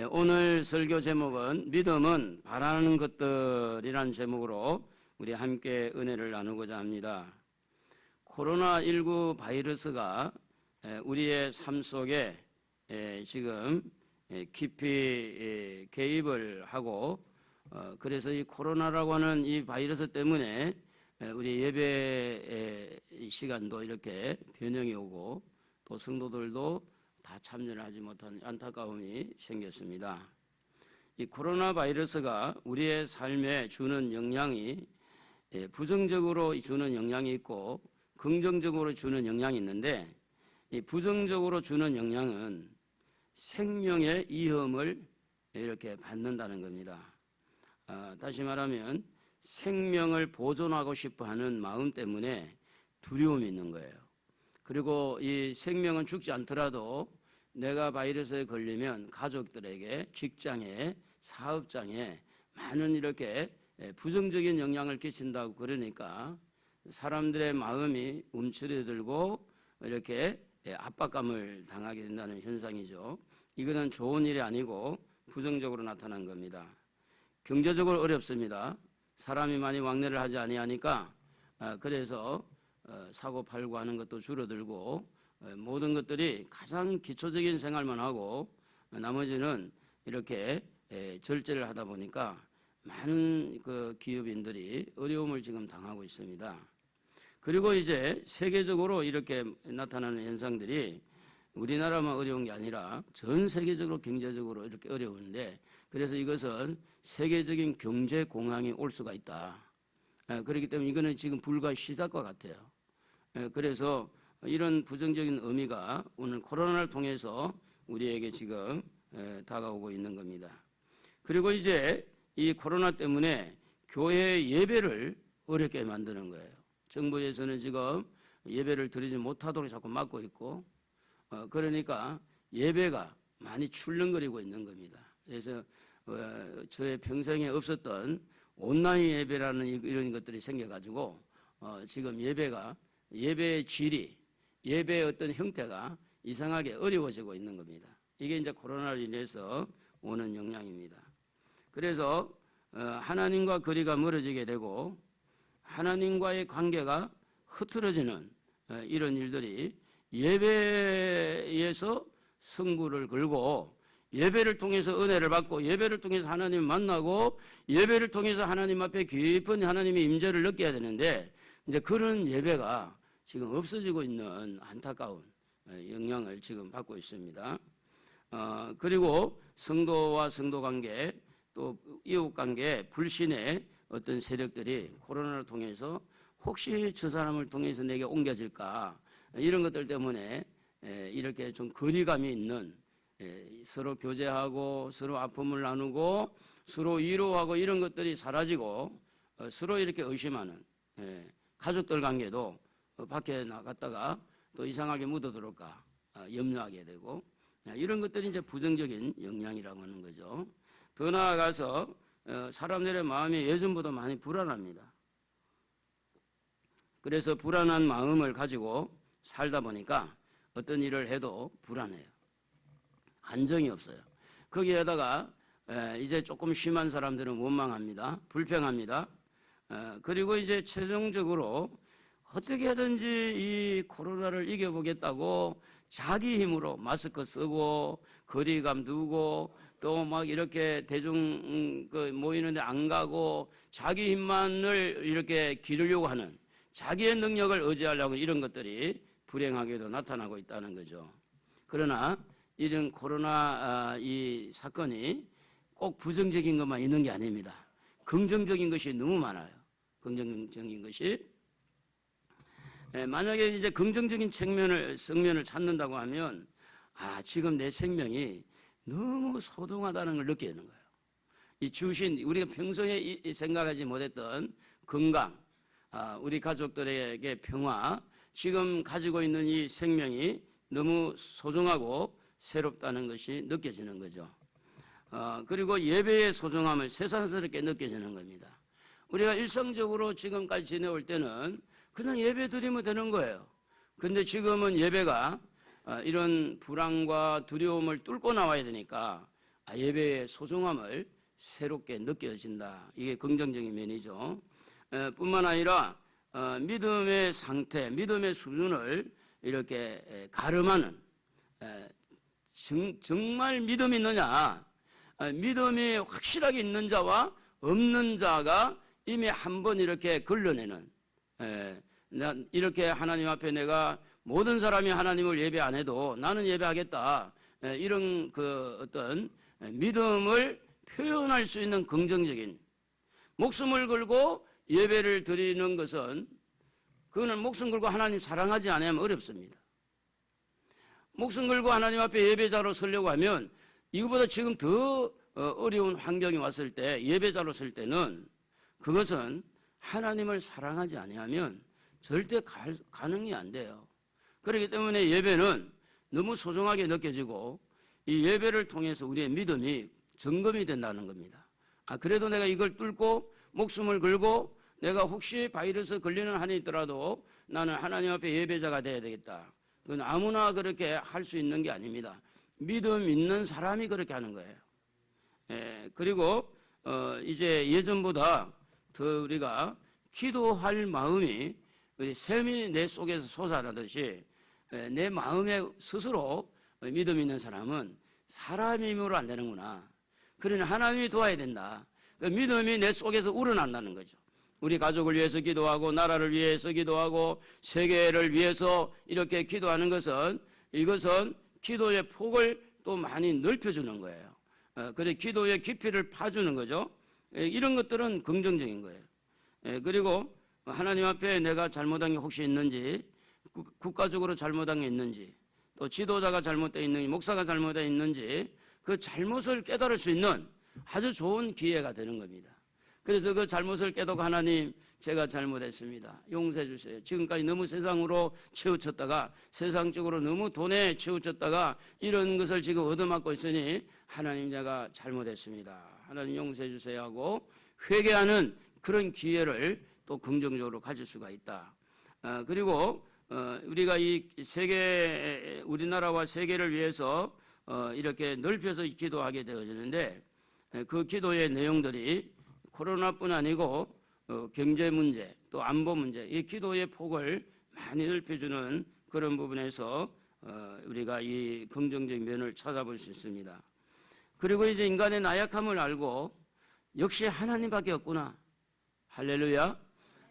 오늘 설교 제목은 믿음은 바라는 것들이라는 제목으로 우리 함께 은혜를 나누고자 합니다. 코로나19 바이러스가 우리의 삶 속에 지금 깊이 개입을 하고 그래서 이 코로나라고 하는 이 바이러스 때문에 우리 예배 시간도 이렇게 변형이 오고 또 성도들도 다 참여를 하지 못한 안타까움이 생겼습니다. 이 코로나 바이러스가 우리의 삶에 주는 영향이 부정적으로 주는 영향이 있고 긍정적으로 주는 영향이 있는데, 이 부정적으로 주는 영향은 생명의 위험을 이렇게 받는다는 겁니다. 다시 말하면 생명을 보존하고 싶어 하는 마음 때문에 두려움이 있는 거예요. 그리고 이 생명은 죽지 않더라도 내가 바이러스에 걸리면 가족들에게, 직장에, 사업장에 많은 이렇게 부정적인 영향을 끼친다고 그러니까 사람들의 마음이 움츠러들고 이렇게 압박감을 당하게 된다는 현상이죠. 이거는 좋은 일이 아니고 부정적으로 나타난 겁니다. 경제적으로 어렵습니다. 사람이 많이 왕래를 하지 아니하니까 그래서 사고 팔고 하는 것도 줄어들고 모든 것들이 가장 기초적인 생활만 하고 나머지는 이렇게 절제를 하다 보니까 많은 그 기업인들이 어려움을 지금 당하고 있습니다. 그리고 이제 세계적으로 이렇게 나타나는 현상들이 우리나라만 어려운 게 아니라 전 세계적으로 경제적으로 이렇게 어려운데, 그래서 이것은 세계적인 경제 공황이 올 수가 있다. 그렇기 때문에 이거는 지금 불과 시작과 같아요. 그래서 이런 부정적인 의미가 오늘 코로나를 통해서 우리에게 지금 다가오고 있는 겁니다. 그리고 이제 이 코로나 때문에 교회 예배를 어렵게 만드는 거예요. 정부에서는 지금 예배를 드리지 못하도록 자꾸 막고 있고, 그러니까 예배가 많이 출렁거리고 있는 겁니다. 그래서 저의 평생에 없었던 온라인 예배라는 이런 것들이 생겨가지고 지금 예배의 질이, 예배의 어떤 형태가 이상하게 어려워지고 있는 겁니다. 이게 이제 코로나로 인해서 오는 영향입니다. 그래서 하나님과 거리가 멀어지게 되고 하나님과의 관계가 흐트러지는 이런 일들이 예배에서 승부를 걸고, 예배를 통해서 은혜를 받고 예배를 통해서 하나님을 만나고 예배를 통해서 하나님 앞에 깊은 하나님의 임재를 느껴야 되는데, 이제 그런 예배가 지금 없어지고 있는 안타까운 영향을 지금 받고 있습니다. 그리고 성도와 성도 관계, 또 이웃 관계, 불신의 어떤 세력들이 코로나를 통해서 혹시 저 사람을 통해서 내게 옮겨질까, 이런 것들 때문에 이렇게 좀 거리감이 있는, 서로 교제하고 서로 아픔을 나누고 서로 위로하고 이런 것들이 사라지고 서로 이렇게 의심하는, 가족들 관계도 밖에 나갔다가 또 이상하게 묻어들어올까 염려하게 되고, 이런 것들이 이제 부정적인 영향이라고 하는 거죠. 더 나아가서 사람들의 마음이 예전보다 많이 불안합니다. 그래서 불안한 마음을 가지고 살다 보니까 어떤 일을 해도 불안해요. 안정이 없어요. 거기에다가 이제 조금 심한 사람들은 원망합니다. 불평합니다. 그리고 이제 최종적으로 어떻게 하든지 이 코로나를 이겨보겠다고 자기 힘으로 마스크 쓰고 거리감 두고 또 막 이렇게 대중 모이는데 안 가고 자기 힘만을 이렇게 기르려고 하는, 자기의 능력을 의지하려고 이런 것들이 불행하게도 나타나고 있다는 거죠. 그러나 이런 코로나 이 사건이 꼭 부정적인 것만 있는 게 아닙니다. 긍정적인 것이 너무 많아요. 긍정적인 것이. 만약에 이제 긍정적인 측면을 찾는다고 하면, 지금 내 생명이 너무 소중하다는 걸 느끼는 거예요. 이 주신, 우리가 평소에 생각하지 못했던 건강, 우리 가족들에게 평화, 지금 가지고 있는 이 생명이 너무 소중하고 새롭다는 것이 느껴지는 거죠. 그리고 예배의 소중함을 새삼스럽게 느껴지는 겁니다. 우리가 일상적으로 지금까지 지내올 때는 그냥 예배 드리면 되는 거예요. 근데 지금은 예배가 이런 불안과 두려움을 뚫고 나와야 되니까 예배의 소중함을 새롭게 느껴진다. 이게 긍정적인 면이죠. 뿐만 아니라 믿음의 상태, 믿음의 수준을 이렇게 가름하는, 정말 믿음이 있느냐, 믿음이 확실하게 있는 자와 없는 자가 이미 한번 이렇게 걸러내는, 이렇게 하나님 앞에 내가 모든 사람이 하나님을 예배 안 해도 나는 예배하겠다, 이런 그 어떤 믿음을 표현할 수 있는 긍정적인, 목숨을 걸고 예배를 드리는 것은, 그거는 목숨 걸고 하나님 사랑하지 않으면 어렵습니다. 목숨 걸고 하나님 앞에 예배자로 서려고 하면, 이거보다 지금 더 어려운 환경이 왔을 때 예배자로 설 때는 그것은 하나님을 사랑하지 아니하면 절대 가능이 안 돼요. 그렇기 때문에 예배는 너무 소중하게 느껴지고, 이 예배를 통해서 우리의 믿음이 점검이 된다는 겁니다. 그래도 내가 이걸 뚫고 목숨을 걸고 내가 혹시 바이러스 걸리는 한이 있더라도 나는 하나님 앞에 예배자가 돼야 되겠다. 그건 아무나 그렇게 할 수 있는 게 아닙니다. 믿음 있는 사람이 그렇게 하는 거예요. 그리고 이제 예전보다 더 우리가 기도할 마음이 샘이 내 속에서 솟아나듯이 내 마음에 스스로 믿음 있는 사람은 사람의 힘으로 안 되는구나. 그러니 하나님이 도와야 된다. 믿음이 내 속에서 우러난다는 거죠. 우리 가족을 위해서 기도하고 나라를 위해서 기도하고 세계를 위해서 이렇게 기도하는 것은, 이것은 기도의 폭을 또 많이 넓혀주는 거예요. 그래 기도의 깊이를 파주는 거죠. 이런 것들은 긍정적인 거예요. 그리고 하나님 앞에 내가 잘못한 게 혹시 있는지, 국가적으로 잘못한 게 있는지, 또 지도자가 잘못되어 있는지, 목사가 잘못되어 있는지 그 잘못을 깨달을 수 있는 아주 좋은 기회가 되는 겁니다. 그래서 그 잘못을 깨닫고, 하나님 제가 잘못했습니다, 용서해 주세요. 지금까지 너무 세상으로 치우쳤다가, 세상적으로 너무 돈에 치우쳤다가 이런 것을 지금 얻어맞고 있으니 하나님 제가 잘못했습니다, 하나님 용서해 주세요 하고 회개하는 그런 기회를 또 긍정적으로 가질 수가 있다. 그리고 우리가 이 세계, 우리나라와 세계를 위해서 이렇게 넓혀서 기도하게 되어지는데, 그 기도의 내용들이 코로나뿐 아니고 경제 문제, 또 안보 문제, 이 기도의 폭을 많이 넓혀주는 그런 부분에서 우리가 이 긍정적인 면을 찾아볼 수 있습니다. 그리고 이제 인간의 나약함을 알고 역시 하나님밖에 없구나, 할렐루야,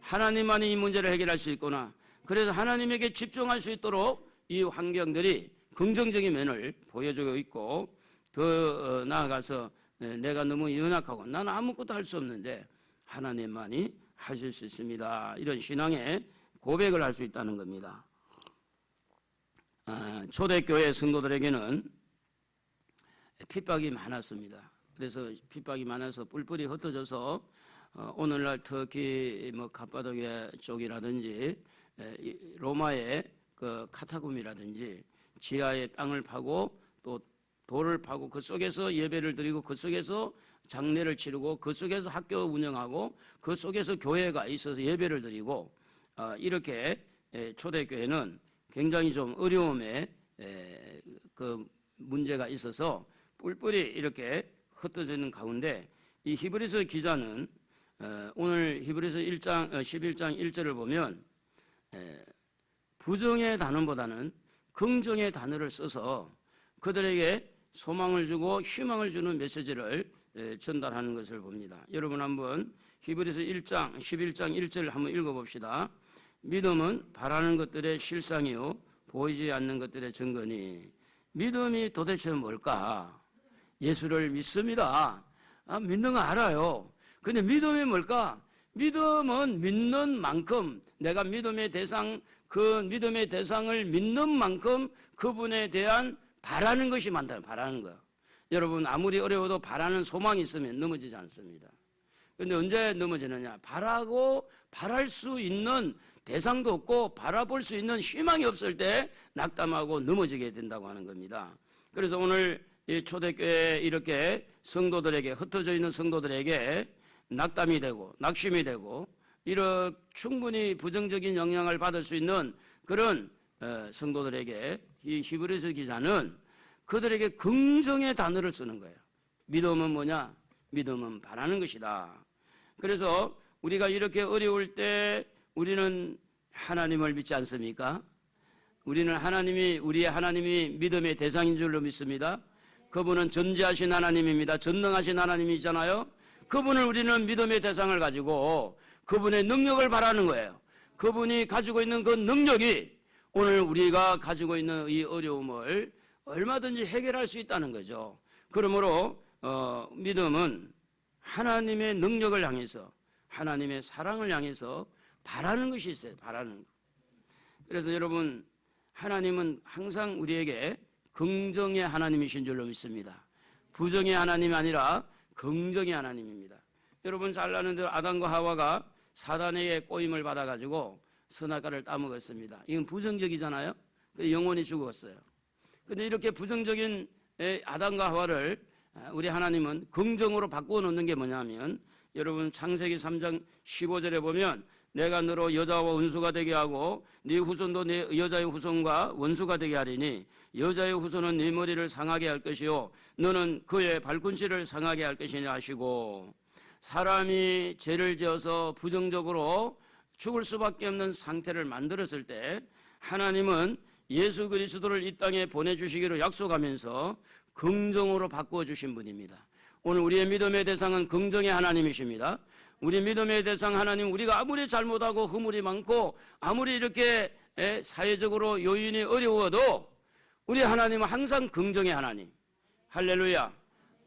하나님만이 이 문제를 해결할 수 있구나, 그래서 하나님에게 집중할 수 있도록 이 환경들이 긍정적인 면을 보여주고 있고, 더 나아가서 내가 너무 연약하고 나는 아무것도 할 수 없는데 하나님만이 하실 수 있습니다, 이런 신앙의 고백을 할 수 있다는 겁니다. 초대교회 성도들에게는 핍박이 많았습니다. 그래서 핍박이 많아서 뿔뿔이 흩어져서 오늘날 특히 갑바도기아 쪽이라든지 로마의 그 카타콤이라든지 지하에 땅을 파고 또 돌을 파고 그 속에서 예배를 드리고 그 속에서 장례를 치르고 그 속에서 학교 운영하고 그 속에서 교회가 있어서 예배를 드리고, 이렇게 초대교회는 굉장히 좀 어려움에 그 문제가 있어서 뿔뿔이 이렇게 흩어지는 가운데, 이 히브리서 기자는 오늘 히브리서 11장 1절을 보면 부정의 단어보다는 긍정의 단어를 써서 그들에게 소망을 주고 희망을 주는 메시지를 전달하는 것을 봅니다. 여러분 한번 히브리서 11장 1절을 한번 읽어봅시다. 믿음은 바라는 것들의 실상이요 보이지 않는 것들의 증거니. 믿음이 도대체 뭘까? 예수를 믿습니다. 믿는 거 알아요. 근데 믿음이 뭘까? 믿음은 믿는 만큼, 내가 믿음의 대상, 그 믿음의 대상을 믿는 만큼 그분에 대한 바라는 것이 많다. 바라는 거예요. 여러분 아무리 어려워도 바라는 소망이 있으면 넘어지지 않습니다. 그런데 언제 넘어지느냐? 바라고 바랄 수 있는 대상도 없고 바라볼 수 있는 희망이 없을 때 낙담하고 넘어지게 된다고 하는 겁니다. 그래서 오늘 이 초대교회 이렇게 성도들에게, 흩어져 있는 성도들에게 낙담이 되고 낙심이 되고 이런 충분히 부정적인 영향을 받을 수 있는 그런 성도들에게 이 히브리서 기자는 그들에게 긍정의 단어를 쓰는 거예요. 믿음은 뭐냐? 믿음은 바라는 것이다. 그래서 우리가 이렇게 어려울 때 우리는 하나님을 믿지 않습니까? 우리는 우리의 하나님이 믿음의 대상인 줄로 믿습니다. 그분은 전지하신 하나님입니다. 전능하신 하나님이잖아요. 그분을 우리는 믿음의 대상을 가지고 그분의 능력을 바라는 거예요. 그분이 가지고 있는 그 능력이 오늘 우리가 가지고 있는 이 어려움을 얼마든지 해결할 수 있다는 거죠. 그러므로 믿음은 하나님의 능력을 향해서, 하나님의 사랑을 향해서 바라는 것이 있어요. 바라는 것. 그래서 여러분, 하나님은 항상 우리에게 긍정의 하나님이신 줄로 믿습니다. 부정의 하나님이 아니라 긍정의 하나님입니다. 여러분 잘 아는 대로 아담과 하와가 사단에게 꼬임을 받아가지고 선악과를 따먹었습니다. 이건 부정적이잖아요. 영혼이 죽었어요. 근데 이렇게 부정적인 아담과 하와를 우리 하나님은 긍정으로 바꾸어 놓는 게 뭐냐면, 여러분 창세기 3장 15절에 보면 내가 너로 여자와 원수가 되게 하고 네 후손도 네 여자의 후손과 원수가 되게 하리니 여자의 후손은 네 머리를 상하게 할 것이요 너는 그의 발꿈치를 상하게 할 것이니 하시고, 사람이 죄를 지어서 부정적으로 죽을 수밖에 없는 상태를 만들었을 때 하나님은 예수 그리스도를 이 땅에 보내주시기로 약속하면서 긍정으로 바꾸어 주신 분입니다. 오늘 우리의 믿음의 대상은 긍정의 하나님이십니다. 우리 믿음의 대상 하나님, 우리가 아무리 잘못하고 허물이 많고 아무리 이렇게 사회적으로 요인이 어려워도 우리 하나님은 항상 긍정의 하나님. 할렐루야.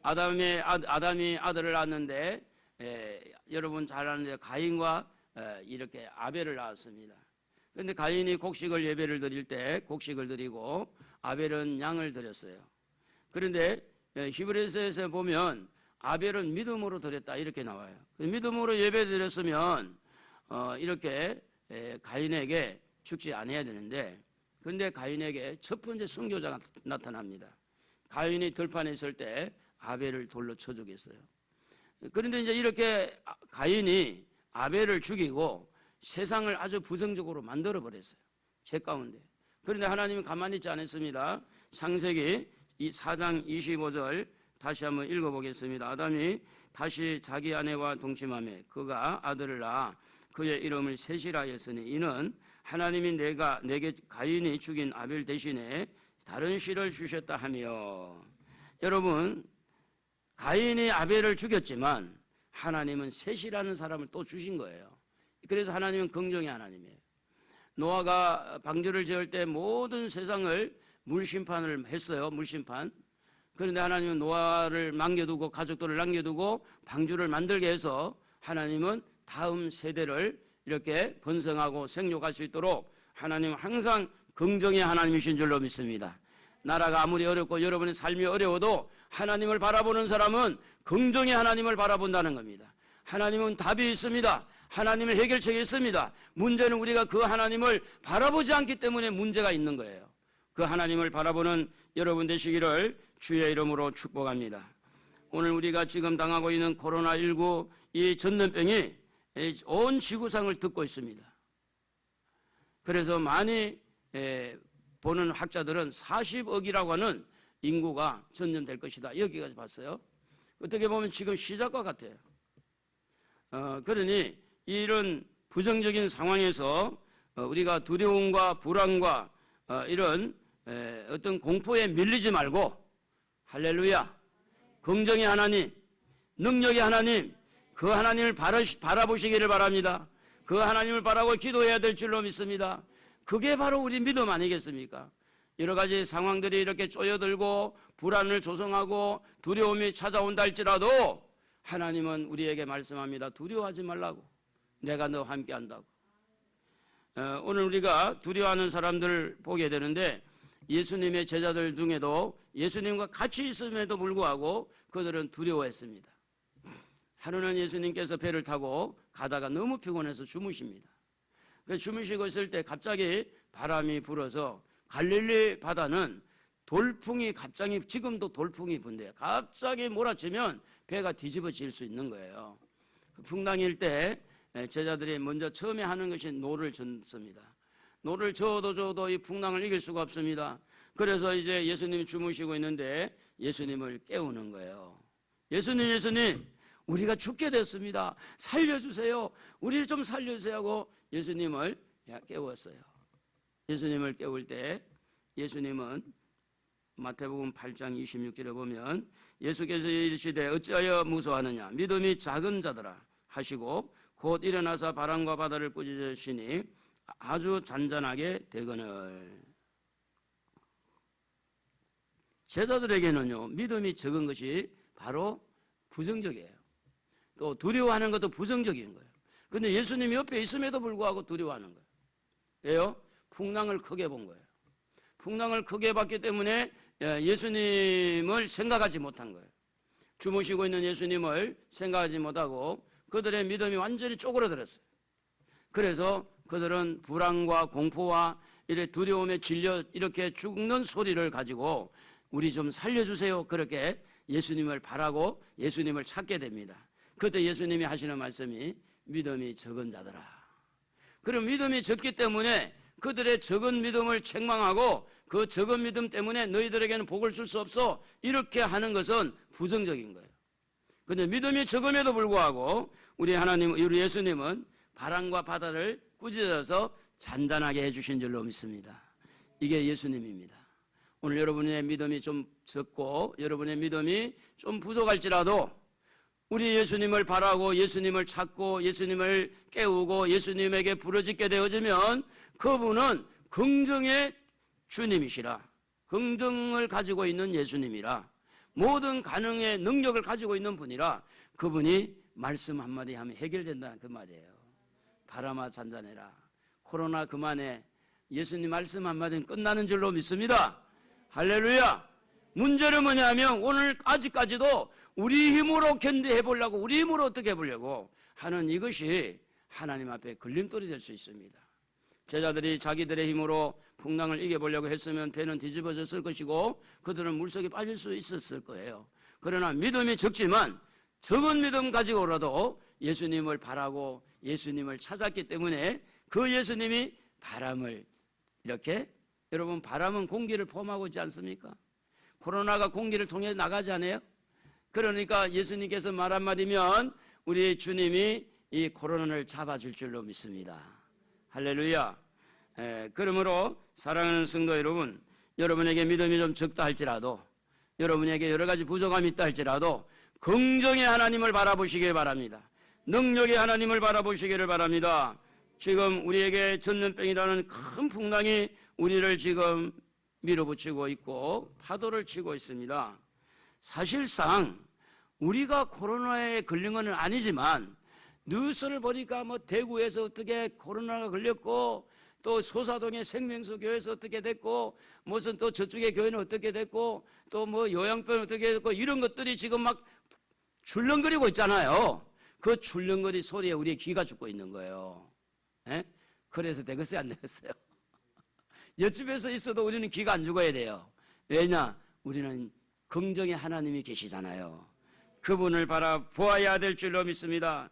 아담이 아들을 낳았는데 여러분 잘 아는데 가인과 이렇게 아벨을 낳았습니다. 그런데 가인이 곡식을 예배를 드릴 때 곡식을 드리고 아벨은 양을 드렸어요. 그런데 히브리서에서 보면 아벨은 믿음으로 드렸다 이렇게 나와요. 믿음으로 예배 드렸으면 이렇게 가인에게 죽지 않아야 되는데, 그런데 가인에게 첫 번째 순교자가 나타납니다. 가인이 들판에 있을 때 아벨을 돌로 쳐 죽였어요. 그런데 이제 이렇게 가인이 아벨을 죽이고 세상을 아주 부정적으로 만들어 버렸어요. 죄 가운데. 그런데 하나님은 가만히 있지 않았습니다. 창세기 4장 25절 다시 한번 읽어보겠습니다. 아담이 다시 자기 아내와 동침하며 그가 아들을 낳아 그의 이름을 셋이라 했으니 이는 하나님이 내게 가인이 죽인 아벨 대신에 다른 씨를 주셨다 하며. 여러분, 가인이 아벨을 죽였지만 하나님은 셋이라는 사람을 또 주신 거예요. 그래서 하나님은 긍정의 하나님이에요. 노아가 방주를 지을 때 모든 세상을 물심판을 했어요. 물심판. 그런데 하나님은 노아를 남겨두고 가족들을 남겨두고 방주를 만들게 해서 하나님은 다음 세대를 이렇게 번성하고 생육할 수 있도록 하나님은 항상 긍정의 하나님이신 줄로 믿습니다. 나라가 아무리 어렵고 여러분의 삶이 어려워도 하나님을 바라보는 사람은 긍정의 하나님을 바라본다는 겁니다. 하나님은 답이 있습니다. 하나님의 해결책이 있습니다. 문제는 우리가 그 하나님을 바라보지 않기 때문에 문제가 있는 거예요. 그 하나님을 바라보는 여러분 되시기를 주의 이름으로 축복합니다. 오늘 우리가 지금 당하고 있는 코로나19 이 전염병이 온 지구상을 덮고 있습니다. 그래서 많이 보는 학자들은 40억이라고 하는 인구가 전염될 것이다. 여기까지 봤어요. 어떻게 보면 지금 시작과 같아요. 그러니 이런 부정적인 상황에서 우리가 두려움과 불안과 이런 어떤 공포에 밀리지 말고, 할렐루야, 긍정의 하나님, 능력의 하나님, 그 하나님을 바라보시기를 바랍니다. 그 하나님을 바라고 기도해야 될 줄로 믿습니다. 그게 바로 우리 믿음 아니겠습니까? 여러 가지 상황들이 이렇게 쪼여들고 불안을 조성하고 두려움이 찾아온다 할지라도 하나님은 우리에게 말씀합니다. 두려워하지 말라고. 내가 너와 함께 한다고. 오늘 우리가 두려워하는 사람들을 보게 되는데, 예수님의 제자들 중에도 예수님과 같이 있음에도 불구하고 그들은 두려워했습니다. 하루는 예수님께서 배를 타고 가다가 너무 피곤해서 주무십니다. 주무시고 있을 때 갑자기 바람이 불어서 갈릴리 바다는 돌풍이 갑자기, 지금도 돌풍이 분대요. 갑자기 몰아치면 배가 뒤집어질 수 있는 거예요. 풍랑일 때 제자들이 먼저 처음에 하는 것이 노를 젓습니다. 노를 저어도 이 풍랑을 이길 수가 없습니다. 그래서 이제 예수님이 주무시고 있는데 예수님을 깨우는 거예요. 예수님, 우리가 죽게 됐습니다. 살려주세요. 우리를 좀 살려주세요 하고 예수님을 깨웠어요. 예수님을 깨울 때 예수님은 마태복음 8장 26절에 보면 예수께서 이르시되 어찌하여 무서워하느냐 믿음이 작은 자들아 하시고 곧 일어나서 바람과 바다를 꾸짖으시니 아주 잔잔하게 되거늘. 제자들에게는요 믿음이 적은 것이 바로 부정적이에요. 또 두려워하는 것도 부정적인 거예요. 근데 예수님이 옆에 있음에도 불구하고 두려워하는 거예요. 왜요? 풍랑을 크게 본 거예요. 풍랑을 크게 봤기 때문에 예수님을 생각하지 못한 거예요. 주무시고 있는 예수님을 생각하지 못하고 그들의 믿음이 완전히 쪼그러들었어요. 그래서 그들은 불안과 공포와 이래 두려움에 질려 이렇게 죽는 소리를 가지고 우리 좀 살려주세요. 그렇게 예수님을 바라고 예수님을 찾게 됩니다. 그때 예수님이 하시는 말씀이 믿음이 적은 자들아. 그럼 믿음이 적기 때문에 그들의 적은 믿음을 책망하고 그 적은 믿음 때문에 너희들에게는 복을 줄 수 없어 이렇게 하는 것은 부정적인 거예요. 그런데 믿음이 적음에도 불구하고 우리 하나님, 우리 예수님은 바람과 바다를 꾸짖어서 잔잔하게 해주신 줄로 믿습니다. 이게 예수님입니다. 오늘 여러분의 믿음이 좀 적고 여러분의 믿음이 좀 부족할지라도 우리 예수님을 바라고 예수님을 찾고 예수님을 깨우고 예수님에게 부르짖게 되어지면 그분은 긍정의 주님이시라, 긍정을 가지고 있는 예수님이라, 모든 가능의 능력을 가지고 있는 분이라 그분이 말씀 한마디 하면 해결된다는 그 말이에요. 바람아 잔잔해라, 코로나 그만해, 예수님 말씀 한마디는 끝나는 줄로 믿습니다. 할렐루야. 문제는 뭐냐면 오늘 아직까지도 우리 힘으로 견디해 보려고, 우리 힘으로 어떻게 해보려고 하는 이것이 하나님 앞에 걸림돌이 될 수 있습니다. 제자들이 자기들의 힘으로 풍랑을 이겨보려고 했으면 배는 뒤집어졌을 것이고 그들은 물속에 빠질 수 있었을 거예요. 그러나 믿음이 적지만 적은 믿음 가지고라도 예수님을 바라고 예수님을 찾았기 때문에 그 예수님이 바람을 이렇게, 여러분 바람은 공기를 포함하고 있지 않습니까? 코로나가 공기를 통해 나가지 않아요? 그러니까 예수님께서 말 한마디면 우리 주님이 이 코로나를 잡아줄 줄로 믿습니다. 할렐루야. 그러므로 사랑하는 성도 여러분, 여러분에게 믿음이 좀 적다 할지라도 여러분에게 여러 가지 부족함이 있다 할지라도 긍정의 하나님을 바라보시기 바랍니다. 능력의 하나님을 바라보시기를 바랍니다. 지금 우리에게 전염병이라는 큰 풍랑이 우리를 지금 밀어붙이고 있고 파도를 치고 있습니다. 사실상 우리가 코로나에 걸린 건 아니지만 뉴스를 보니까 뭐 대구에서 어떻게 코로나가 걸렸고 또 소사동의 생명수 교회에서 어떻게 됐고 무슨 또 저쪽의 교회는 어떻게 됐고 또 뭐 요양병 어떻게 됐고 이런 것들이 지금 막 출렁거리고 있잖아요. 그 출렁거리 소리에 우리의 귀가 죽고 있는 거예요. 그래서 되겠어요 안 되겠어요? 옆집에서 있어도 우리는 귀가 안 죽어야 돼요. 왜냐? 우리는 긍정의 하나님이 계시잖아요. 그분을 바라보아야 될 줄로 믿습니다.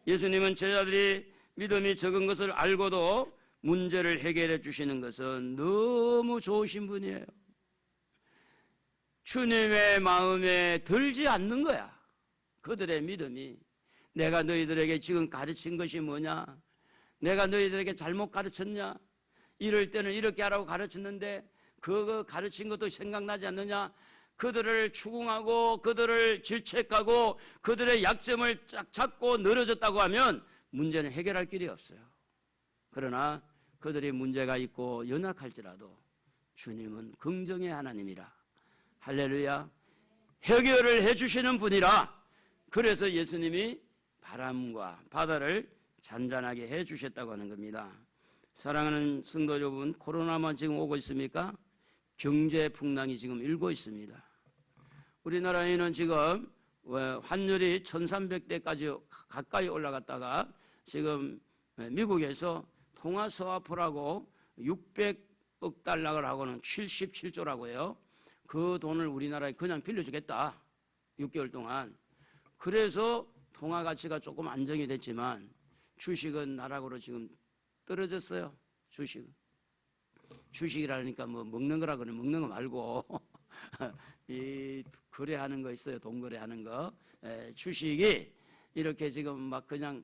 예수님은 제자들이 믿음이 적은 것을 알고도 문제를 해결해 주시는 것은 너무 좋으신 분이에요. 주님의 마음에 들지 않는 거야. 그들의 믿음이. 내가 너희들에게 지금 가르친 것이 뭐냐? 내가 너희들에게 잘못 가르쳤냐? 이럴 때는 이렇게 하라고 가르쳤는데 그거 가르친 것도 생각나지 않느냐? 그들을 추궁하고 그들을 질책하고 그들의 약점을 쫙 잡고 늘어졌다고 하면 문제는 해결할 길이 없어요. 그러나 그들이 문제가 있고 연약할지라도 주님은 긍정의 하나님이라, 할렐루야, 해결을 해주시는 분이라. 그래서 예수님이 바람과 바다를 잔잔하게 해주셨다고 하는 겁니다. 사랑하는 성도 여러분, 코로나만 지금 오고 있습니까? 경제 풍랑이 지금 일고 있습니다. 우리나라에는 지금 환율이 1300대까지 가까이 올라갔다가 지금 미국에서 통화스와프라고 600억 달러를 하고는 77조라고 해요. 그 돈을 우리나라에 그냥 빌려주겠다. 6개월 동안. 그래서 통화 가치가 조금 안정이 됐지만 주식은 나락으로 지금 떨어졌어요. 주식이라니까 뭐 먹는 거라 그러면 먹는 거 말고 이 거래하는 거 있어요. 돈 거래하는 거. 주식이 이렇게 지금 막 그냥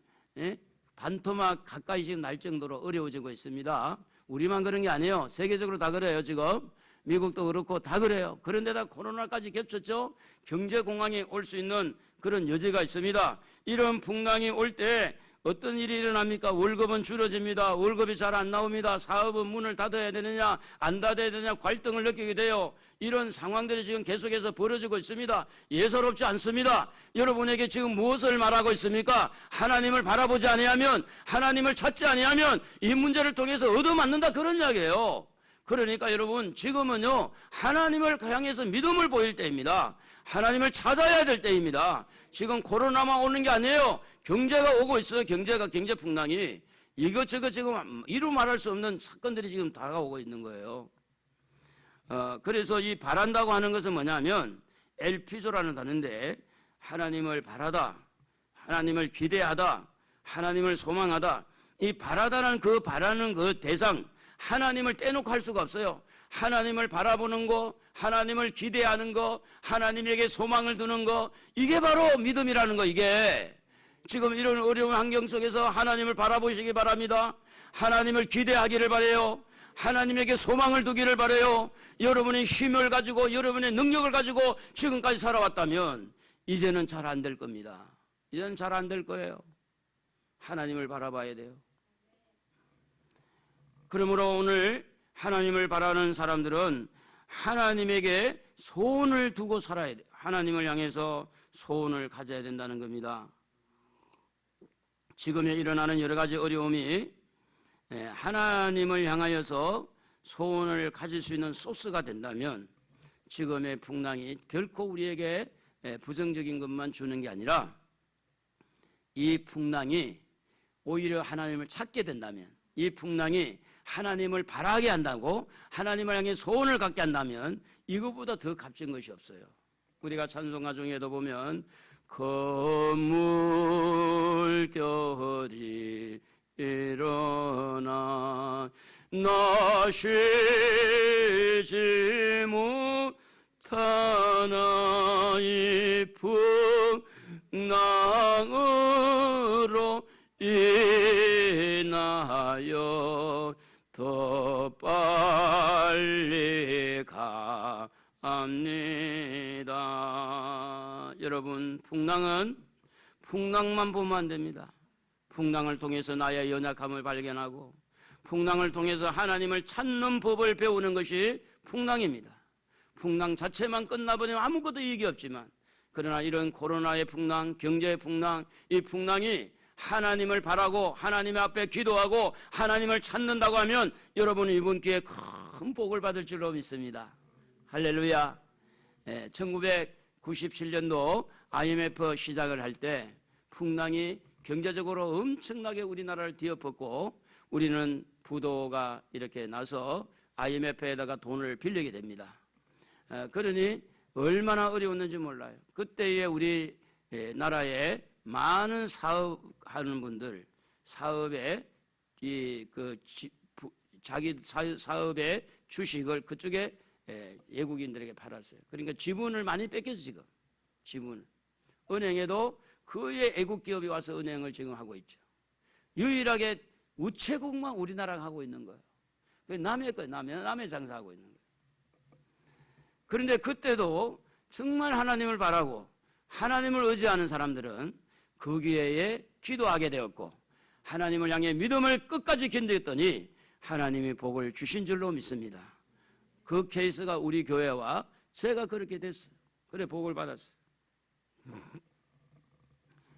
반토막 가까이 지금 날 정도로 어려워지고 있습니다. 우리만 그런 게 아니에요. 세계적으로 다 그래요. 지금 미국도 그렇고 다 그래요. 그런데다 코로나까지 겹쳤죠. 경제공황이 올 수 있는 그런 여지가 있습니다. 이런 풍랑이 올 때 어떤 일이 일어납니까? 월급은 줄어집니다. 월급이 잘 안 나옵니다. 사업은 문을 닫아야 되느냐 안 닫아야 되느냐 갈등을 느끼게 돼요. 이런 상황들이 지금 계속해서 벌어지고 있습니다. 예사롭지 않습니다. 여러분에게 지금 무엇을 말하고 있습니까? 하나님을 바라보지 아니하면, 하나님을 찾지 아니하면 이 문제를 통해서 얻어맞는다, 그런 이야기예요. 그러니까 여러분, 지금은요 하나님을 향해서 믿음을 보일 때입니다. 하나님을 찾아야 될 때입니다. 지금 코로나만 오는 게 아니에요. 경제가 오고 있어요. 경제 풍랑이 이것저것 지금 이루 말할 수 없는 사건들이 지금 다가오고 있는 거예요. 그래서 이 바란다고 하는 것은 뭐냐면 엘피조라는 단어인데, 하나님을 바라다, 하나님을 기대하다, 하나님을 소망하다. 이 바라다는 그 바라는 그 대상, 하나님을 떼놓고 할 수가 없어요. 하나님을 바라보는 거, 하나님을 기대하는 거, 하나님에게 소망을 두는 거, 이게 바로 믿음이라는 거. 이게 지금 이런 어려운 환경 속에서 하나님을 바라보시기 바랍니다. 하나님을 기대하기를 바라요. 하나님에게 소망을 두기를 바라요. 여러분의 힘을 가지고, 여러분의 능력을 가지고 지금까지 살아왔다면 이제는 잘 안 될 겁니다. 이제는 잘 안 될 거예요. 하나님을 바라봐야 돼요. 그러므로 오늘 하나님을 바라는 사람들은 하나님에게 소원을 두고 살아야 돼요. 하나님을 향해서 소원을 가져야 된다는 겁니다. 지금에 일어나는 여러 가지 어려움이 하나님을 향하여서 소원을 가질 수 있는 소스가 된다면, 지금의 풍랑이 결코 우리에게 부정적인 것만 주는 게 아니라 이 풍랑이 오히려 하나님을 찾게 된다면, 이 풍랑이 하나님을 바라게 한다고, 하나님을 향해 소원을 갖게 한다면 이것보다 더 값진 것이 없어요. 우리가 찬송가 중에도 보면 거물결이 일어나 나 쉬지 못하나 이 풍랑으로 인하여 더 빨리 갑니다. 여러분, 풍랑만 보면 안 됩니다. 풍랑을 통해서 나의 연약함을 발견하고, 풍랑을 통해서 하나님을 찾는 법을 배우는 것이 풍랑입니다. 풍랑 자체만 끝나버리면 아무것도 이익이 없지만, 그러나 이런 코로나의 풍랑, 경제의 풍랑, 이 풍랑이 하나님을 바라고 하나님 앞에 기도하고 하나님을 찾는다고 하면 여러분은 이번 기회에 큰 복을 받을 줄로 믿습니다. 할렐루야. 1997년도 IMF 시작을 할 때 풍랑이 경제적으로 엄청나게 우리나라를 뒤엎었고, 우리는 부도가 이렇게 나서 IMF에다가 돈을 빌리게 됩니다. 그러니 얼마나 어려웠는지 몰라요. 그때의 우리 나라에 많은 사업하는 분들, 사업에 자기 사업의 주식을 그쪽에 외국인들에게 팔았어요. 그러니까 지분을 많이 뺏겼어요. 지금 지분, 은행에도 그의 애국 기업이 와서 은행을 지금 하고 있죠. 유일하게 우체국만 우리나라가 하고 있는 거예요. 남의 거예요. 남의 장사하고 있는 거예요. 그런데 그때도 정말 하나님을 바라고 하나님을 의지하는 사람들은 그 기회에 기도하게 되었고, 하나님을 향해 믿음을 끝까지 견뎠더니 하나님이 복을 주신 줄로 믿습니다. 그 케이스가 우리 교회와 제가 그렇게 됐어요. 그래 복을 받았어요.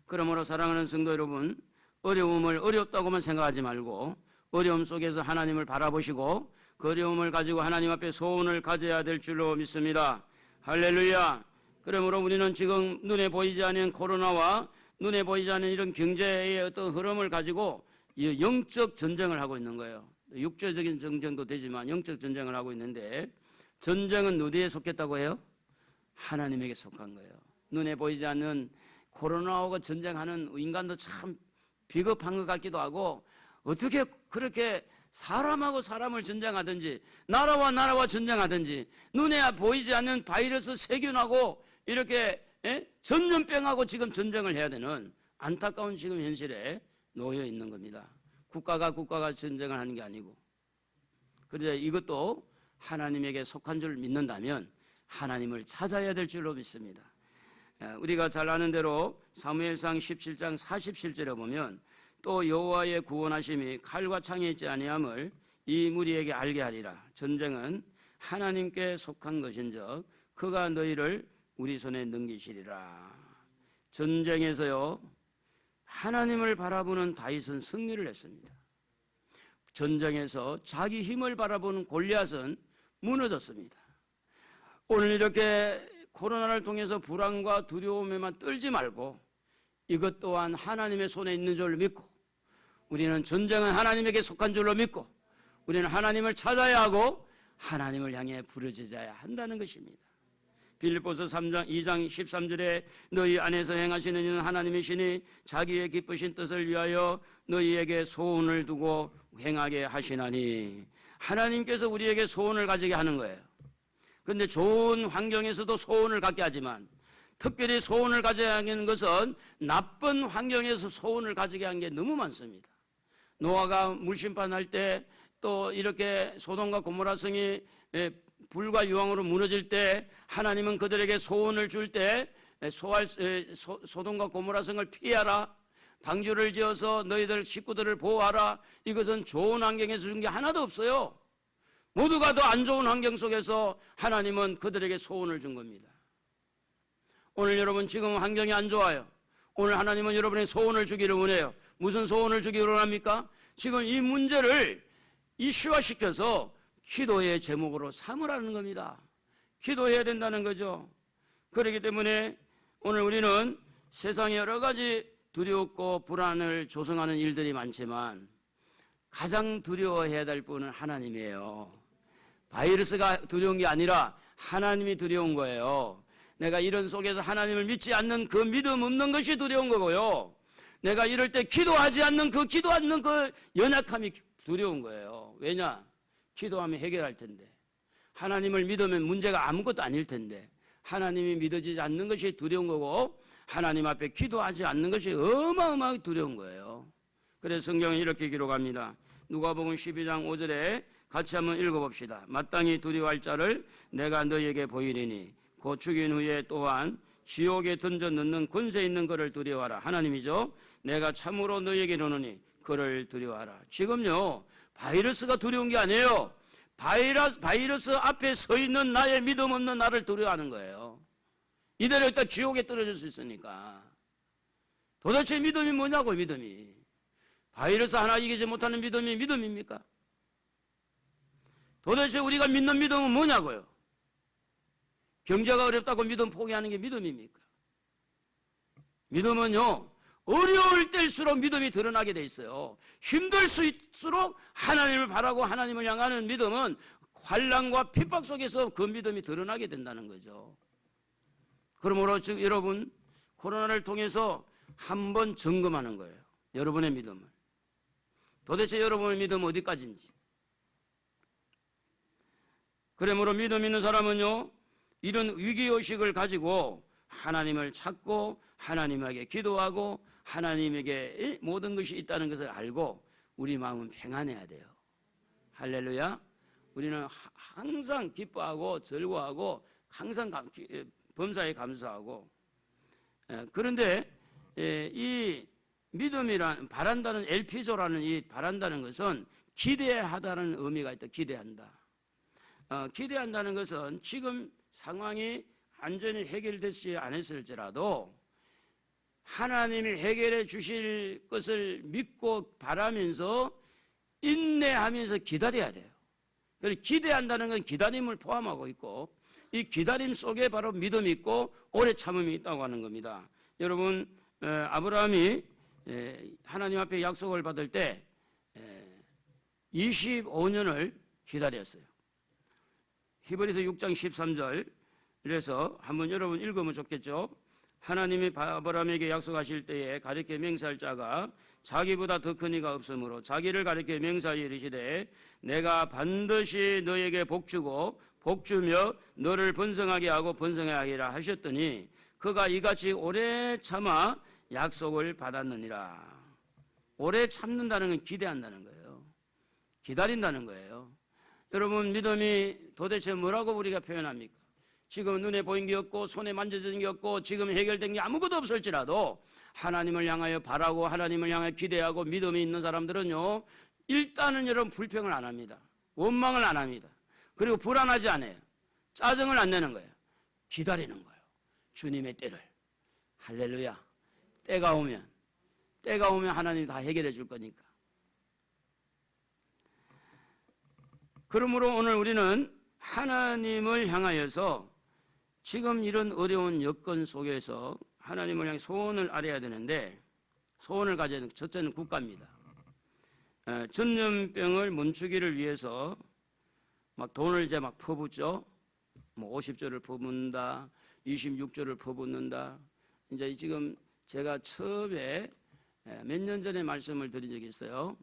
그러므로 사랑하는 성도 여러분, 어려움을 어렵다고만 생각하지 말고 어려움 속에서 하나님을 바라보시고 그 어려움을 가지고 하나님 앞에 소원을 가져야 될 줄로 믿습니다. 할렐루야. 그러므로 우리는 지금 눈에 보이지 않는 코로나와 눈에 보이지 않는 이런 경제의 어떤 흐름을 가지고 영적 전쟁을 하고 있는 거예요. 육체적인 전쟁도 되지만 영적 전쟁을 하고 있는데, 전쟁은 어디에 속했다고 해요? 하나님에게 속한 거예요. 눈에 보이지 않는 코로나하고 전쟁하는 인간도 참 비겁한 것 같기도 하고, 어떻게 그렇게 사람하고 사람을 전쟁하든지 나라와 나라와 전쟁하든지 눈에 보이지 않는 바이러스 세균하고 이렇게 전염병하고 지금 전쟁을 해야 되는 안타까운 지금 현실에 놓여 있는 겁니다. 국가가 전쟁을 하는 게 아니고. 그런데 이것도 하나님에게 속한 줄 믿는다면 하나님을 찾아야 될 줄로 믿습니다. 우리가 잘 아는 대로 사무엘상 17장 47절에 보면 또 여호와의 구원하심이 칼과 창에 있지 아니함을 이 무리에게 알게 하리라. 전쟁은 하나님께 속한 것인즉 그가 너희를 우리 손에 넘기시리라. 전쟁에서요 하나님을 바라보는 다윗은 승리를 했습니다. 전쟁에서 자기 힘을 바라보는 골리앗은 무너졌습니다. 오늘 이렇게 코로나를 통해서 불안과 두려움에만 떨지 말고 이것 또한 하나님의 손에 있는 줄로 믿고 우리는 전쟁은 하나님에게 속한 줄로 믿고 우리는 하나님을 찾아야 하고 하나님을 향해 부르짖어야 한다는 것입니다. 빌립보서 2장 13절에 너희 안에서 행하시는 이는 하나님이시니 자기의 기쁘신 뜻을 위하여 너희에게 소원을 두고 행하게 하시나니. 하나님께서 우리에게 소원을 가지게 하는 거예요. 그런데 좋은 환경에서도 소원을 갖게 하지만 특별히 소원을 가져야 하는 것은 나쁜 환경에서 소원을 가지게 한 게 너무 많습니다. 노아가 물심판할 때 또 이렇게 소돔과 고모라 성이 불과 유황으로 무너질 때 하나님은 그들에게 소원을 줄 때 소돔과 고모라 성을 피하라, 방주를 지어서 너희들 식구들을 보호하라. 이것은 좋은 환경에서 준 게 하나도 없어요. 모두가 더 안 좋은 환경 속에서 하나님은 그들에게 소원을 준 겁니다. 오늘 여러분 지금 환경이 안 좋아요. 오늘 하나님은 여러분의 소원을 주기를 원해요. 무슨 소원을 주기를 원합니까? 지금 이 문제를 이슈화시켜서 기도의 제목으로 삼으라는 겁니다. 기도해야 된다는 거죠. 그렇기 때문에 오늘 우리는 세상에 여러 가지 두렵고 불안을 조성하는 일들이 많지만 가장 두려워해야 될 분은 하나님이에요. 바이러스가 두려운 게 아니라 하나님이 두려운 거예요. 내가 이런 속에서 하나님을 믿지 않는 그 믿음 없는 것이 두려운 거고요. 내가 이럴 때 기도하지 않는 그 연약함이 두려운 거예요. 왜냐? 기도하면 해결할 텐데. 하나님을 믿으면 문제가 아무것도 아닐 텐데. 하나님이 믿어지지 않는 것이 두려운 거고 하나님 앞에 기도하지 않는 것이 어마어마하게 두려운 거예요. 그래서 성경은 이렇게 기록합니다. 누가복음 12장 5절에 같이 한번 읽어봅시다. 마땅히 두려워할 자를 내가 너희에게 보이리니 곧 죽인 후에 또한 지옥에 던져 넣는 권세 있는 그를 두려워하라. 하나님이죠. 내가 참으로 너희에게 이르노니 그를 두려워하라. 지금요 바이러스가 두려운 게 아니에요. 바이러스 앞에 서 있는 나의 믿음 없는 나를 두려워하는 거예요. 이대로 있다 지옥에 떨어질 수 있으니까. 도대체 믿음이 뭐냐고. 믿음이 바이러스 하나 이기지 못하는 믿음이 믿음입니까? 도대체 우리가 믿는 믿음은 뭐냐고요. 경제가 어렵다고 믿음 포기하는 게 믿음입니까? 믿음은요 어려울 때일수록 믿음이 드러나게 돼 있어요. 힘들 수있을수록 하나님을 바라고 하나님을 향하는 믿음은 환난과 핍박 속에서 그 믿음이 드러나게 된다는 거죠. 그러므로 즉 여러분 코로나를 통해서 한번 점검하는 거예요. 여러분의 믿음을. 도대체 여러분의 믿음은 어디까지인지. 그러므로 믿음 있는 사람은요 이런 위기의식을 가지고 하나님을 찾고 하나님에게 기도하고 하나님에게 모든 것이 있다는 것을 알고 우리 마음은 평안해야 돼요. 할렐루야. 우리는 항상 기뻐하고 즐거워하고 항상 범사에 감사하고. 그런데 이 믿음이란 바란다는 엘피조라는 이 바란다는 것은 기대하다는 의미가 있다. 기대한다. 기대한다는 것은 지금 상황이 완전히 해결되지 않았을지라도 하나님이 해결해 주실 것을 믿고 바라면서 인내하면서 기다려야 돼요. 그래서 기대한다는 건 기다림을 포함하고 있고 이 기다림 속에 바로 믿음이 있고 오래 참음이 있다고 하는 겁니다. 여러분 아브라함이 하나님 앞에 약속을 받을 때 25년을 기다렸어요. 히브리서 6장 13절 이래서 한번 여러분 읽으면 좋겠죠. 하나님이 아브라함에게 약속하실 때에 가르쳐 맹세할 자가 자기보다 더 큰 이가 없으므로 자기를 가르쳐 맹세하여 이르시되 내가 반드시 너에게 복주고 복주며 너를 번성하게 하고 번성하게 하리라 하셨더니 그가 이같이 오래 참아 약속을 받았느니라. 오래 참는다는 건 기대한다는 거예요. 기다린다는 거예요. 여러분, 믿음이 도대체 뭐라고 우리가 표현합니까? 지금 눈에 보인 게 없고 손에 만져진 게 없고 지금 해결된 게 아무것도 없을지라도 하나님을 향하여 바라고 하나님을 향하여 기대하고 믿음이 있는 사람들은요, 일단은 여러분 불평을 안 합니다. 원망을 안 합니다. 그리고 불안하지 않아요. 짜증을 안 내는 거예요. 기다리는 거예요. 주님의 때를. 할렐루야. 때가 오면 하나님이 다 해결해 줄 거니까. 그러므로 오늘 우리는 하나님을 향하여서 지금 이런 어려운 여건 속에서 하나님을 향해 소원을 아뢰야 되는데, 소원을 가져야 되는 첫째는 국가입니다. 전염병을 멈추기를 위해서 막 돈을 이제 막 퍼붓죠. 뭐 50조를 퍼붓는다, 26조를 퍼붓는다. 이제 지금 제가 처음에 몇 년 전에 말씀을 드린 적이 있어요.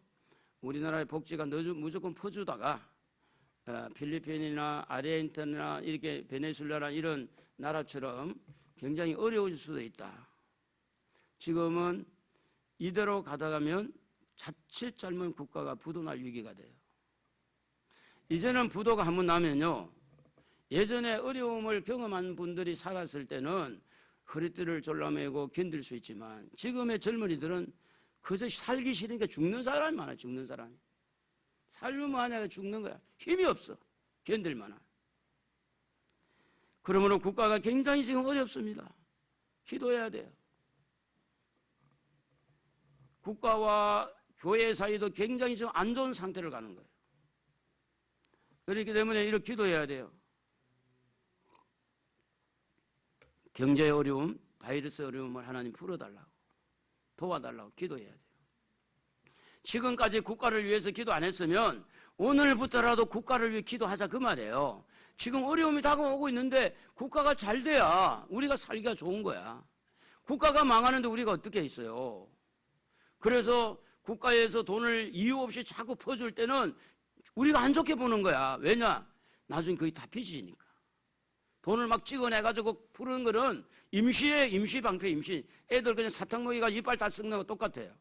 우리나라의 복지가 무조건 퍼주다가 필리핀이나 아르헨티나나 이렇게 베네수엘라나 이런 나라처럼 굉장히 어려워질 수도 있다. 지금은 이대로 가다가면 자칫 잘못 국가가 부도날 위기가 돼요. 이제는 부도가 한번 나면요, 예전에 어려움을 경험한 분들이 살았을 때는 허리띠를 졸라매고 견딜 수 있지만 지금의 젊은이들은 그저 살기 싫으니까 죽는 사람이 많아요. 죽는 사람이. 살면 뭐하냐, 죽는 거야. 힘이 없어. 견딜 만한. 그러므로 국가가 굉장히 지금 어렵습니다. 기도해야 돼요. 국가와 교회 사이도 굉장히 지금 안 좋은 상태를 가는 거예요. 그렇기 때문에 이렇게 기도해야 돼요. 경제의 어려움, 바이러스 어려움을 하나님 풀어달라고, 도와달라고 기도해야 돼요. 지금까지 국가를 위해서 기도 안 했으면 오늘부터라도 국가를 위해 기도하자 그 말이에요. 지금 어려움이 다가오고 있는데 국가가 잘 돼야 우리가 살기가 좋은 거야. 국가가 망하는데 우리가 어떻게 있어요? 그래서 국가에서 돈을 이유 없이 자꾸 퍼줄 때는 우리가 안 좋게 보는 거야. 왜냐? 나중에 그게 다 빚이니까. 돈을 막 찍어내가지고 푸는 거는 임시방패. 애들 그냥 사탕 먹이가 이빨 다 썩는 거 똑같아요.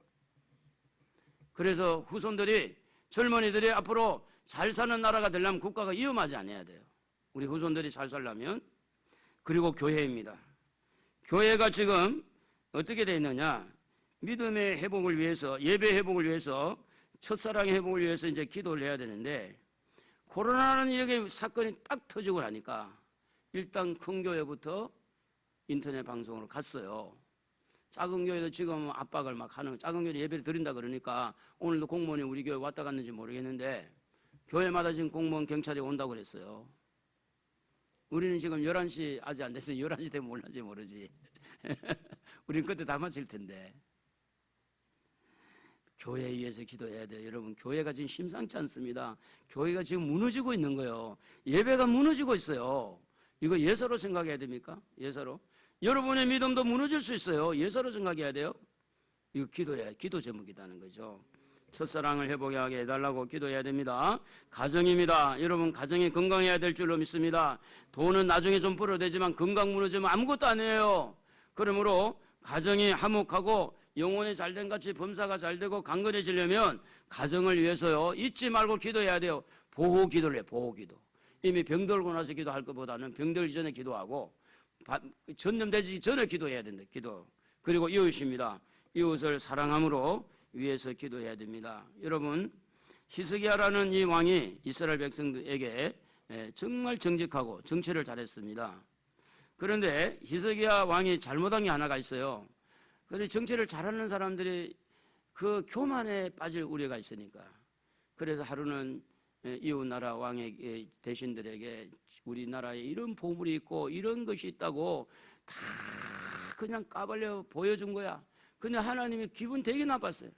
그래서 후손들이, 젊은이들이 앞으로 잘 사는 나라가 되려면 국가가 위험하지 않아야 돼요. 우리 후손들이 잘 살려면. 그리고 교회입니다. 교회가 지금 어떻게 되어 있느냐? 믿음의 회복을 위해서, 예배 회복을 위해서, 첫사랑의 회복을 위해서 이제 기도를 해야 되는데, 코로나라는 이렇게 사건이 딱 터지고 나니까 일단 큰 교회부터 인터넷 방송으로 갔어요. 작은 교회도 지금 압박을 막 하는, 작은 교회 예배를 드린다 그러니까 오늘도 공무원이 우리 교회 왔다 갔는지 모르겠는데 교회마다 지금 공무원 경찰이 온다고 그랬어요. 우리는 지금 11시 아직 안 됐어요. 11시 되면 올란지 모르지. 우리는 그때 다 마칠 텐데. 교회에 의해서 기도해야 돼요. 여러분, 교회가 지금 심상치 않습니다. 교회가 지금 무너지고 있는 거예요. 예배가 무너지고 있어요. 이거 예사로 생각해야 됩니까? 예사로. 여러분의 믿음도 무너질 수 있어요. 예사로 생각해야 돼요. 이거 기도 제목이라는 거죠. 첫사랑을 회복하게 해달라고 기도해야 됩니다. 가정입니다. 여러분, 가정이 건강해야 될 줄로 믿습니다. 돈은 나중에 좀 벌어야 되지만 건강 무너지면 아무것도 아니에요. 그러므로 가정이 화목하고 영혼이 잘된 같이 범사가 잘되고 강건해지려면 가정을 위해서요, 잊지 말고 기도해야 돼요. 보호기도를 해요. 보호기도. 이미 병들고 나서 기도할 것보다는 병들기 전에 기도하고 전염되기 전에 기도해야 된다. 기도. 그리고 이웃입니다. 이웃을 사랑함으로 위해서 기도해야 됩니다. 여러분, 히스기야라는 이 왕이 이스라엘 백성들에게 정말 정직하고 정치를 잘했습니다. 그런데 히스기야 왕이 잘못한 게 하나가 있어요. 그런데 정치를 잘하는 사람들이 그 교만에 빠질 우려가 있으니까. 그래서 하루는 이웃 나라 왕의 대신들에게 우리나라에 이런 보물이 있고 이런 것이 있다고 다 그냥 까발려 보여준 거야. 근데 하나님이 기분 되게 나빴어요.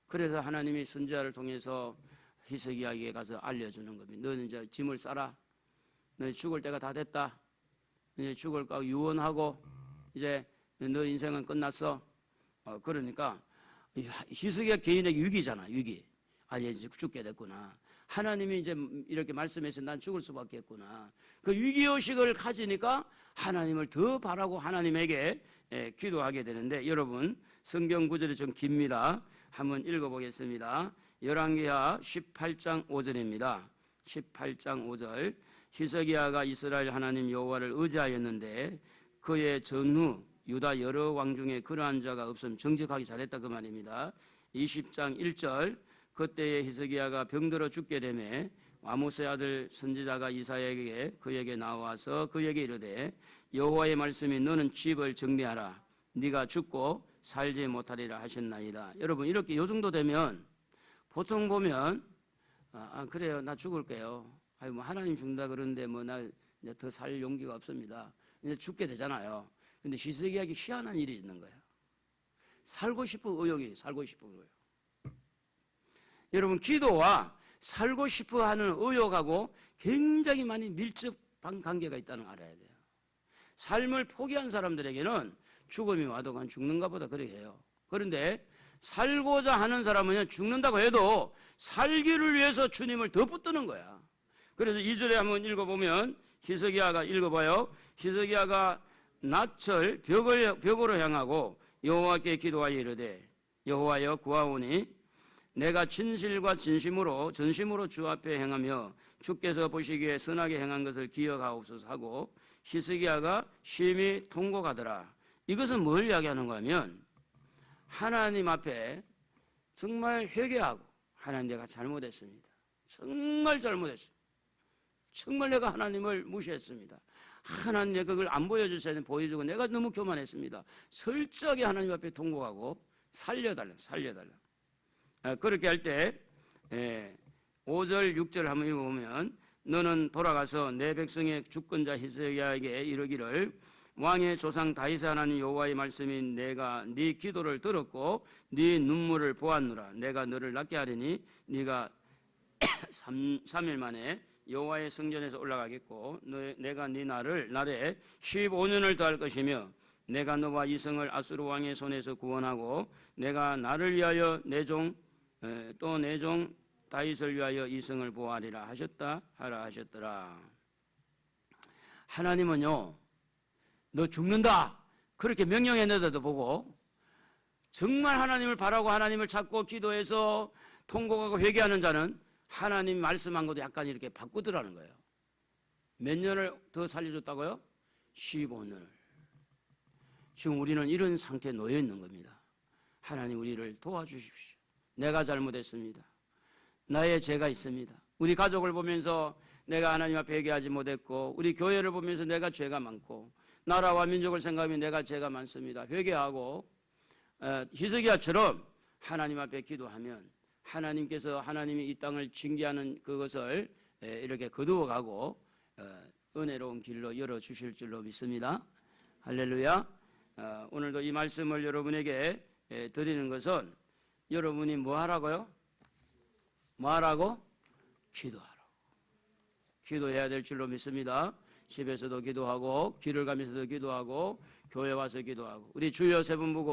그래서 하나님이 선지자를 통해서 히스기야에게 가서 알려주는 겁니다. 너는 이제 짐을 싸라. 너 죽을 때가 다 됐다. 이제 죽을 까 유언하고 이제 너 인생은 끝났어. 그러니까 히스기야 개인에게 위기잖아. 위기. 이제 죽게 됐구나. 하나님이 이제 이렇게 말씀해서 난 죽을 수밖에 없구나. 그 위기의식을 가지니까 하나님을 더 바라고 하나님에게 기도하게 되는데, 여러분 성경 구절이 좀 깁니다. 한번 읽어보겠습니다. 열왕기하 18장 5절입니다. 18장 5절. 히스기야가 이스라엘 하나님 여호와를 의지하였는데 그의 전후 유다 여러 왕 중에 그러한 자가 없음. 정직하기 잘했다 그 말입니다. 20장 1절. 그때에 히스기야가 병들어 죽게 되매 아모스의 아들 선지자가 이사야에게 그에게 나와서 그에게 이르되 여호와의 말씀이 너는 집을 정리하라. 네가 죽고 살지 못하리라 하셨나이다. 여러분 이렇게 요 정도 되면 보통 보면 그래요, 나 죽을게요. 뭐 하나님 죽는다 그러는데 뭐 나 이제 더 살 용기가 없습니다. 이제 죽게 되잖아요. 근데 히스기야에게 희한한 일이 있는 거예요. 살고 싶은 의욕이 살고 싶은 의욕. 여러분 기도와 살고 싶어 하는 의욕하고 굉장히 많이 밀접한 관계가 있다는 걸 알아야 돼요. 삶을 포기한 사람들에게는 죽음이 와도 그냥 죽는가 보다 그렇게 해요. 그런데 살고자 하는 사람은 죽는다고 해도 살기를 위해서 주님을 더 붙드는 거야. 그래서 2절에 한번 읽어보면 히스기야가 읽어봐요. 히스기야가 낮철 벽으로 향하고 여호와께 기도하여 이르되 여호와여 구하오니 내가 진실과 전심으로 주 앞에 행하며 주께서 보시기에 선하게 행한 것을 기억하옵소서 하고 히스기야가 심히 통곡하더라. 이것은 뭘 이야기하는 거냐면 하나님 앞에 정말 회개하고 하나님 내가 잘못했습니다. 정말 잘못했습니다. 정말 내가 하나님을 무시했습니다. 하나님 내가 그걸 안 보여주셔야 되는데 보여주고 내가 너무 교만했습니다. 솔직하게 하나님 앞에 통곡하고 살려달라. 그렇게 할 때 5절 6절 한번 읽어보면 너는 돌아가서 내 백성의 주권자 히스기야에게 이르기를 왕의 조상 다윗의 하나님 여호와의 말씀이 내가 네 기도를 들었고 네 눈물을 보았노라. 내가 너를 낫게 하리니 네가 3일 만에 여호와의 성전에서 올라가겠고 내가 네 날에 15년을 더할 것이며 내가 너와 이 성을 아수르 왕의 손에서 구원하고 내가 나를 위하여 내 종 다윗을 위하여 이 성을 보호하리라 하셨더라. 하나님은요 너 죽는다 그렇게 명령했는데도 보고 정말 하나님을 바라고 하나님을 찾고 기도해서 통곡하고 회개하는 자는 하나님 말씀한 것도 약간 이렇게 바꾸더라는 거예요. 몇 년을 더 살려줬다고요? 15년을. 지금 우리는 이런 상태에 놓여 있는 겁니다. 하나님 우리를 도와주십시오. 내가 잘못했습니다. 나의 죄가 있습니다. 우리 가족을 보면서 내가 하나님 앞에 회개하지 못했고 우리 교회를 보면서 내가 죄가 많고 나라와 민족을 생각하면 내가 죄가 많습니다. 회개하고 히스기야처럼 하나님 앞에 기도하면 하나님께서 하나님이 이 땅을 징계하는 그것을 이렇게 거두어가고 은혜로운 길로 열어주실 줄로 믿습니다. 할렐루야. 오늘도 이 말씀을 여러분에게 드리는 것은 여러분이 뭐 하라고요? 뭐 하라고? 기도하라고. 기도해야 될 줄로 믿습니다. 집에서도 기도하고 길을 가면서도 기도하고 교회 와서 기도하고 우리 주여 세 번 보고